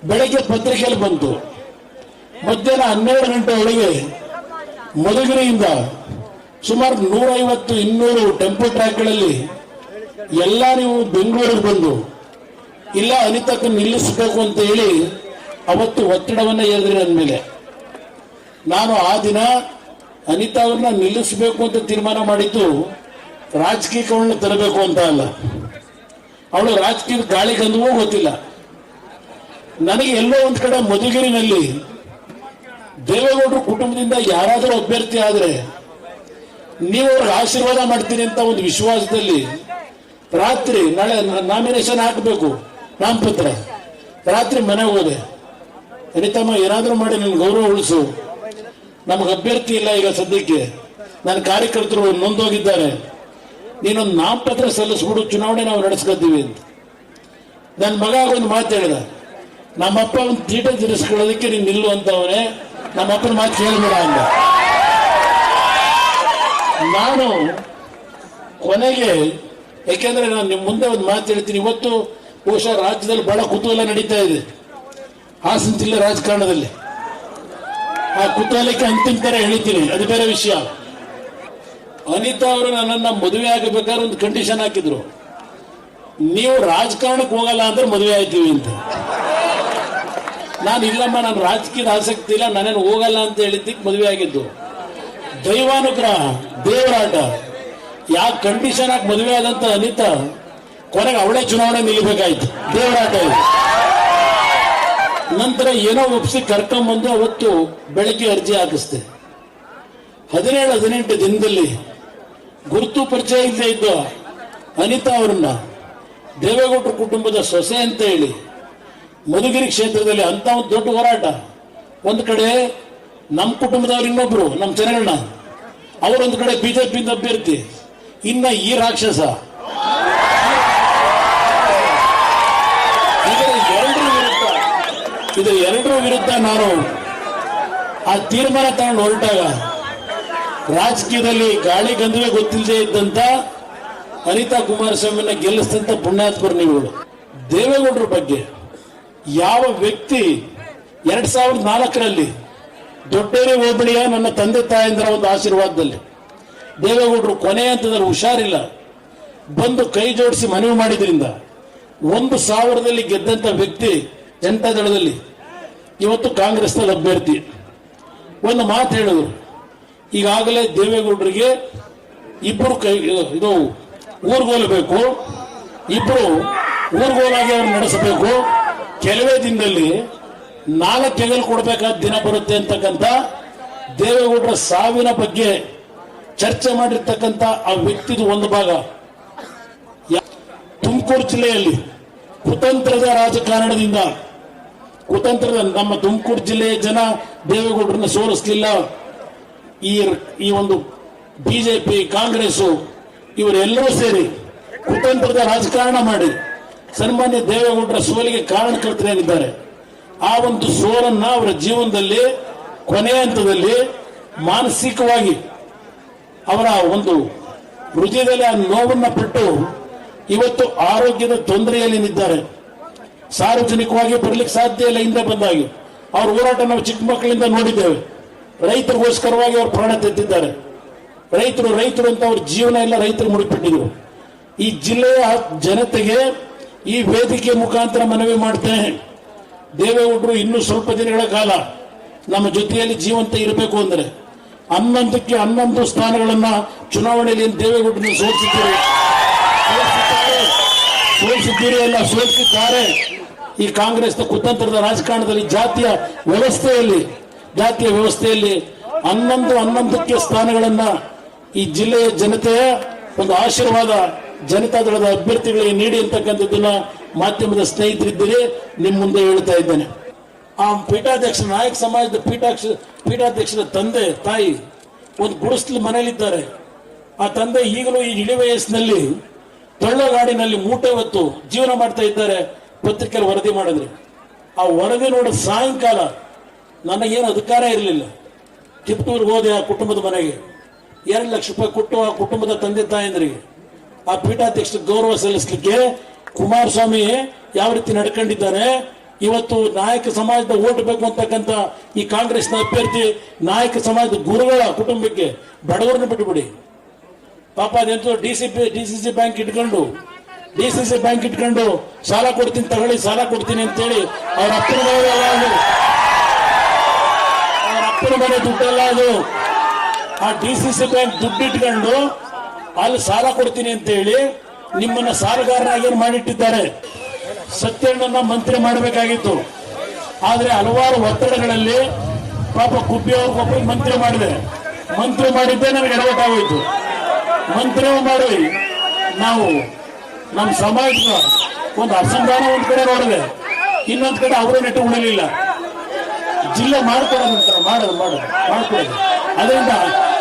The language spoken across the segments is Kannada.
ಬೆಳಗ್ಗೆ ಪತ್ರಿಕೆಯಲ್ಲಿ ಬಂತು, ಮಧ್ಯಾಹ್ನ 12 ಗಂಟೆ ಒಳಗೆ ಮಧುಗಿರಿಯಿಂದ ಸುಮಾರು 150-200 ಟೆಂಪೋ ಟ್ರ್ಯಾಕ್ಗಳಲ್ಲಿ ಎಲ್ಲ ನೀವು ಬೆಂಗಳೂರಿಗೆ ಬಂದು ಇಲ್ಲ ಅನಿತಕ್ಕ ನಿಲ್ಲಿಸಬೇಕು ಅಂತ ಹೇಳಿ ಅವತ್ತು ಒತ್ತಡವನ್ನ ಹೇಳಿದ್ರಿ ನನ್ನ ಮೇಲೆ. ನಾನು ಆ ದಿನ ಅನಿತಾ ಅವ್ರನ್ನ ನಿಲ್ಲಿಸಬೇಕು ಅಂತ ತೀರ್ಮಾನ ಮಾಡಿದ್ದು ರಾಜಕೀಯವನ್ನು ತರಬೇಕು ಅಂತ ಅಲ್ಲ. ಅವಳು ರಾಜಕೀಯದ ಗಾಳಿ ಗಂಧವೂ ಗೊತ್ತಿಲ್ಲ ನನಗೆ. ಎಲ್ಲೋ ಒಂದ್ ಕಡೆ ಮಧುಗಿರಿನಲ್ಲಿ ದೇವೇಗೌಡರು ಕುಟುಂಬದಿಂದ ಯಾರಾದರೂ ಅಭ್ಯರ್ಥಿ ಆದ್ರೆ ನೀವು ಅವ್ರಿಗೆ ಆಶೀರ್ವಾದ ಮಾಡ್ತೀನಿ ಅಂತ ಒಂದು ವಿಶ್ವಾಸದಲ್ಲಿ ರಾತ್ರಿ ನಾಳೆ ನಾಮಿನೇಷನ್ ಹಾಕಬೇಕು, ನಾಮಪತ್ರ, ರಾತ್ರಿ ಮನೆಗೆ ಹೋದೆ. ಅನಿತಮ್ಮ ಏನಾದರೂ ಮಾಡಿ ನನ್ನ ಗೌರವ ಉಳಿಸು, ನಮಗೆ ಅಭ್ಯರ್ಥಿ ಇಲ್ಲ ಈಗ ಸದ್ಯಕ್ಕೆ, ನನ್ನ ಕಾರ್ಯಕರ್ತರು ನೊಂದೋಗಿದ್ದಾರೆ, ನೀನೊಂದು ನಾಮಪತ್ರ ಸಲ್ಲಿಸ್ಬಿಡು, ಚುನಾವಣೆ ನಾವು ನಡೆಸ್ಕೊತೀವಿ ಅಂತ. ನನ್ನ ಮಗ ಒಂದು ಮಾತು ಹೇಳಿದ, ನಮ್ಮಪ್ಪ ಒಂದು ತೀಟ ತಿರ್ಸ್ಕೊಳ್ಳೋದಕ್ಕೆ ನೀನು ನಿಲ್ಲು ಅಂತವನೇ, ನಮ್ಮಪ್ಪನ ಮಾತು ಕೇಳಬೇಡ ಅಂದ. ನಾನು ಕೊನೆಗೆ, ಯಾಕೆಂದ್ರೆ ನಾನು ನಿಮ್ಮ ಮುಂದೆ ಒಂದು ಮಾತು ಹೇಳ್ತೀನಿ, ಇವತ್ತು ಬಹುಶಃ ರಾಜ್ಯದಲ್ಲಿ ಬಹಳ ಕುತೂಹಲ ನಡೀತಾ ಇದೆ ಹಾಸನ ಜಿಲ್ಲೆ ರಾಜಕಾರಣದಲ್ಲಿ. ಆ ಕುತೂಹಲಕ್ಕೆ ಅಂತಿಮ ತರ ಹೇಳಿದ್ದೀನಿ, ಅದು ಬೇರೆ ವಿಷಯ. ಅನಿತಾ ಅವರು ನನ್ನನ್ನ ಮದುವೆ ಆಗಬೇಕಾದ್ರೆ ಒಂದು ಕಂಡೀಷನ್ ಹಾಕಿದ್ರು, ನೀವು ರಾಜಕಾರಣಕ್ಕೆ ಹೋಗಲ್ಲ ಅಂದ್ರೆ ಮದುವೆ ಆಯ್ತೀವಿ ಅಂತ. ನಾನು ಇಲ್ಲಮ್ಮ, ನಾನು ರಾಜಕೀಯದ ಆಸಕ್ತಿ ಇಲ್ಲ, ನಾನೇನು ಹೋಗಲ್ಲ ಅಂತ ಹೇಳಿದ್ದಕ್ಕೆ ಮದುವೆ ಆಗಿದ್ದು. ದೈವಾನುಗ್ರಹ, ದೇವರಾಟ, ಯಾವ ಕಂಡೀಷನ್ ಹಾಕಿ ಮದುವೆ ಆದಂತ ಅನಿತಾ ಕೊನೆಗೆ ಅವಳೇ ಚುನಾವಣೆ ನಿಲ್ಲಬೇಕಾಯ್ತು. ದೇವರಾಟ ಇದು. ನಂತರ ಏನೋ ಒಪ್ಪಿಸಿ ಕರ್ಕೊಂಡ್ಬಂದು ಅವತ್ತು ಬೆಳಗ್ಗೆ ಅರ್ಜಿ ಹಾಕಿಸ್ದೆ. 17-18 ದಿನದಲ್ಲಿ ಗುರುತು ಪರಿಚಯ ಇಲ್ಲದೆ ಇದ್ದ ಅನಿತಾ ಅವರನ್ನ ದೇವೇಗೌಡರ ಕುಟುಂಬದ ಸೊಸೆ ಅಂತ ಹೇಳಿ ಮಧುಗಿರಿ ಕ್ಷೇತ್ರದಲ್ಲಿ ಅಂತ ಒಂದು ದೊಡ್ಡ ಹೋರಾಟ. ಒಂದು ಕಡೆ ನಮ್ಮ ಕುಟುಂಬದವ್ರು, ಇನ್ನೊಬ್ರು ನಮ್ಮ ಜನಗಣ್ಣ, ಅವರೊಂದು ಕಡೆ ಬಿಜೆಪಿಯಿಂದ ಅಭ್ಯರ್ಥಿ, ಇನ್ನ ಈ ರಾಕ್ಷಸ. ಇದು ಎರಡರ ವಿರುದ್ಧ ನಾನು ಆ ತೀರ್ಮಾನ ತಗೊಂಡು ಹೊರಟಾಗ ರಾಜಕೀಯದಲ್ಲಿ ಗಾಳಿ ಗಂಧವೇ ಗೊತ್ತಿಲ್ಲದೆ ಇದ್ದಂತ ಅನಿತಾ ಕುಮಾರಸ್ವಾಮಿನ ಗೆಲ್ಲಿಸಿದಂತ ಪುಣ್ಯಾತ್ಮರು ನೀವುಗಳು. ದೇವೇಗೌಡರ ಬಗ್ಗೆ ಯಾವ ವ್ಯಕ್ತಿ 2004ರಲ್ಲಿ ದೊಡ್ಡೇರಿ ಹೋಬಳಿಯ ನನ್ನ ತಂದೆ ತಾಯಂದಿರ ಒಂದು ಆಶೀರ್ವಾದದಲ್ಲಿ ದೇವೇಗೌಡರು ಕೊನೆ ಹಂತದಲ್ಲಿ ಹುಷಾರಿಲ್ಲ ಬಂದು ಕೈ ಜೋಡಿಸಿ ಮನವಿ ಮಾಡಿದ್ರಿಂದ 1000ರಲ್ಲಿ ಗೆದ್ದಂತ ವ್ಯಕ್ತಿ ಜನತಾದಳದಲ್ಲಿ ಇವತ್ತು ಕಾಂಗ್ರೆಸ್ನಲ್ಲಿ ಅಭ್ಯರ್ಥಿ. ಒಂದು ಮಾತು ಹೇಳಿದ್ರು, ಈಗಾಗಲೇ ದೇವೇಗೌಡರಿಗೆ ಇಬ್ಬರು ಇದು ಊರ್ಗೋಲಬೇಕು, ಇಬ್ಬರು ಊರ್ಗೋಲಾಗಿ ಅವ್ರು ನಡೆಸಬೇಕು, ಕೆಲವೇ ದಿನದಲ್ಲಿ 4 ಹೆಗಲು ಕೊಡಬೇಕಾದ ದಿನ ಬರುತ್ತೆ ಅಂತಕ್ಕಂಥ ದೇವೇಗೌಡರ ಸಾವಿನ ಬಗ್ಗೆ ಚರ್ಚೆ ಮಾಡಿರ್ತಕ್ಕಂಥ ಆ ವ್ಯಕ್ತಿದು ಒಂದು ಭಾಗ. ತುಮಕೂರು ಜಿಲ್ಲೆಯಲ್ಲಿ ಕುತಂತ್ರದ ರಾಜಕಾರಣದಿಂದ ನಮ್ಮ ತುಮಕೂರು ಜಿಲ್ಲೆಯ ಜನ ದೇವೇಗೌಡರನ್ನ ಸೋಲಿಸಲಿಲ್ಲ. ಈ ಒಂದು ಬಿಜೆಪಿ, ಕಾಂಗ್ರೆಸ್ ಇವರೆಲ್ಲರೂ ಸೇರಿ ಕುತಂತ್ರದ ರಾಜಕಾರಣ ಮಾಡಿ ಸನ್ಮಾನ್ಯ ದೇವೇಗೌಡರ ಸೋಲಿಗೆ ಕಾರಣಕರ್ತರಾಗಿದ್ದಾರೆ. ಆ ಒಂದು ಸೋಲನ್ನ ಅವರ ಜೀವನದಲ್ಲಿ ಕೊನೆಯ ಹಂತದಲ್ಲಿ ಮಾನಸಿಕವಾಗಿ ಅವರ ಒಂದು ಹೃದಯದಲ್ಲಿ ಆ ನೋವನ್ನ ಪಟ್ಟು ಇವತ್ತು ಆರೋಗ್ಯದ ತೊಂದರೆಯಲ್ಲಿದ್ದಾರೆ. ಸಾರ್ವಜನಿಕವಾಗಿ ಬರಲಿಕ್ಕೆ ಸಾಧ್ಯ ಇಲ್ಲ. ಹಿಂದೆ ಬಂದಾಗಿ ಅವ್ರ ಹೋರಾಟ ನಾವು ಚಿಕ್ಕ ಮಕ್ಕಳಿಂದ ನೋಡಿದ್ದೇವೆ. ರೈತರಿಗೋಸ್ಕರವಾಗಿ ಅವರು ಪ್ರಾಣ ತೆತ್ತಿದ್ದಾರೆ. ರೈತರು ಅಂತ ಅವ್ರ ಜೀವನ ಎಲ್ಲ ರೈತರು ಮುಡಿಪಿಟ್ಟಿದ್ರು. ಈ ಜಿಲ್ಲೆಯ ಜನತೆಗೆ ಈ ವೇದಿಕೆ ಮುಖಾಂತರ ಮನವಿ ಮಾಡ್ತೇನೆ, ದೇವೇಗೌಡರು ಇನ್ನೂ ಸ್ವಲ್ಪ ದಿನಗಳ ಕಾಲ ನಮ್ಮ ಜೊತೆಯಲ್ಲಿ ಜೀವಂತ ಇರಬೇಕು ಅಂದ್ರೆ 11ಕ್ಕೆ 11 ಸ್ಥಾನಗಳನ್ನ ಚುನಾವಣೆಯಲ್ಲಿ ದೇವೇಗೌಡರನ್ನು ಸೋಲಿಸಿದ್ದಾರೆ. ಈ ಕಾಂಗ್ರೆಸ್ನ ಕುತಂತ್ರದ ರಾಜಕಾರಣದಲ್ಲಿ ಜಾತಿಯ ವ್ಯವಸ್ಥೆಯಲ್ಲಿ 11ಕ್ಕೆ ಸ್ಥಾನಗಳನ್ನ ಈ ಜಿಲ್ಲೆಯ ಜನತೆಯ ಒಂದು ಆಶೀರ್ವಾದ ಜನತಾದಳದ ಅಭ್ಯರ್ಥಿಗಳಿಗೆ ನೀಡಿ ಅಂತಕ್ಕಂಥದ್ದನ್ನ ಮಾಧ್ಯಮದ ಸ್ನೇಹಿತರಿದ್ದೀರಿ ನಿಮ್ಮ ಮುಂದೆ ಹೇಳ್ತಾ ಇದ್ದೇನೆ. ಆ ಪೀಠಾಧ್ಯಕ್ಷ, ನಾಯಕ ಸಮಾಜದ ಪೀಠಾಧ್ಯಕ್ಷರ ತಂದೆ ತಾಯಿ ಒಂದು ಗುಡಿಸಲು ಮನೆಯಲ್ಲಿದ್ದಾರೆ. ಆ ತಂದೆ ಈಗಲೂ ಈ ಇಳಿ ವಯಸ್ಸಿನಲ್ಲಿ ತಳ್ಳಗಾಡಿನಲ್ಲಿ ಮೂಟೆ ಹೊತ್ತು ಜೀವನ ಮಾಡ್ತಾ ಇದ್ದಾರೆ. ಪತ್ರಿಕೆಯಲ್ಲಿ ವರದಿ ಮಾಡಿದ್ರಿ. ಆ ವರದಿ ನೋಡಿದ ಸಾಯಂಕಾಲ ನನಗೇನು ಅಧಿಕಾರ ಇರಲಿಲ್ಲ. ತಿಪ್ಟೂರ್ಗೆ ಹೋದೆ ಆ ಕುಟುಂಬದ ಮನೆಗೆ. 2 ಲಕ್ಷ ರೂಪಾಯಿ ಕೊಟ್ಟು ಆ ಕುಟುಂಬದ ತಂದೆ ತಾಯಂದ್ರಿಗೆ ಆ ಪೀಠಾಧ್ಯಕ್ಷ ಗೌರವ ಸಲ್ಲಿಸಲಿಕ್ಕೆ ಕುಮಾರಸ್ವಾಮಿ ಯಾವ ರೀತಿ ನಡ್ಕೊಂಡಿದ್ದಾನೆ, ಇವತ್ತು ನಾಯಕ ಸಮಾಜದ ಓಟ್ ಬೇಕು ಅಂತಕ್ಕಂಥ ಈ ಕಾಂಗ್ರೆಸ್ನ ಅಭ್ಯರ್ಥಿ ನಾಯಕ ಸಮಾಜದ ಗುರುಗಳ ಕುಟುಂಬಕ್ಕೆ ಬಡವರನ್ನು ಬಿಟ್ಟುಬಿಡಿ. ಪಾಪ ಅದೆಂತೂ ಡಿಸಿಸಿ ಬ್ಯಾಂಕ್ ಇಟ್ಕೊಂಡು ಸಾಲ ಕೊಡ್ತೀನಿ ತಗೊಳ್ಳಿ ಸಾಲ ಕೊಡ್ತೀನಿ ಅಂತೇಳಿ ಅವ್ರ ಅಪ್ಪನ ಮನೆ ದುಡ್ಡೆಲ್ಲ ಅದು. ಆ ಡಿಸಿಸಿ ಬ್ಯಾಂಕ್ ದುಡ್ಡು ಇಟ್ಕೊಂಡು ಅಲ್ಲಿ ಸಾಲ ಕೊಡ್ತೀನಿ ಅಂತೇಳಿ ನಿಮ್ಮನ್ನ ಸಾಲಗಾರನಾಗಿ ಮಾಡಿಟ್ಟಿದ್ದಾರೆ. ಸತ್ಯಣ್ಣನ ಮಂತ್ರಿ ಮಾಡಬೇಕಾಗಿತ್ತು, ಆದ್ರೆ ಹಲವಾರು ಒತ್ತಡಗಳಲ್ಲಿ ಪಾಪ ಗುಬ್ಬಿ ಅವ್ರಿಗೊಬ್ಬ ಮಂತ್ರಿ ಮಾಡಿದ್ದೆ ನನಗೆ ಎಡವಟ್ಟಾಗೋಯ್ತು. ಮಂತ್ರಿ ಮಾಡಿ ನಾವು ನಮ್ಮ ಸಮಾಜದ ಒಂದು ಅಸಂಧಾನ ಒಂದ್ ಕಡೆ ನೋಡಿದೆ, ಇನ್ನೊಂದ್ ಕಡೆ ಅವರು ನೆಟ್ಟು ಉಳಿಲಿಲ್ಲ. ಜಿಲ್ಲೆ ಮಾಡ್ಕೊಡೋದಂತ ಮಾಡ್ಕೊಡೋದು. ಅದರಿಂದ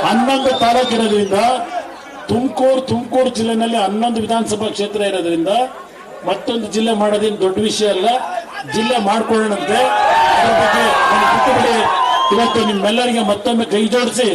11 ತಾಲೂಕು ಇರೋದ್ರಿಂದ ತುಮಕೂರು ಜಿಲ್ಲೆನಲ್ಲಿ 11 ವಿಧಾನಸಭಾ ಕ್ಷೇತ್ರ ಇರೋದ್ರಿಂದ ಮತ್ತೊಂದು ಜಿಲ್ಲೆ ಮಾಡೋದೇನು ದೊಡ್ಡ ವಿಷಯ ಅಲ್ಲ. ಜಿಲ್ಲೆ ಮಾಡ್ಕೊಳ್ಳೋಣಂತೆ. ಅದ್ರ ಬಗ್ಗೆ ಇವತ್ತು ನಿಮ್ಮೆಲ್ಲರಿಗೆ ಮತ್ತೊಮ್ಮೆ ಕೈ ಜೋಡಿಸಿ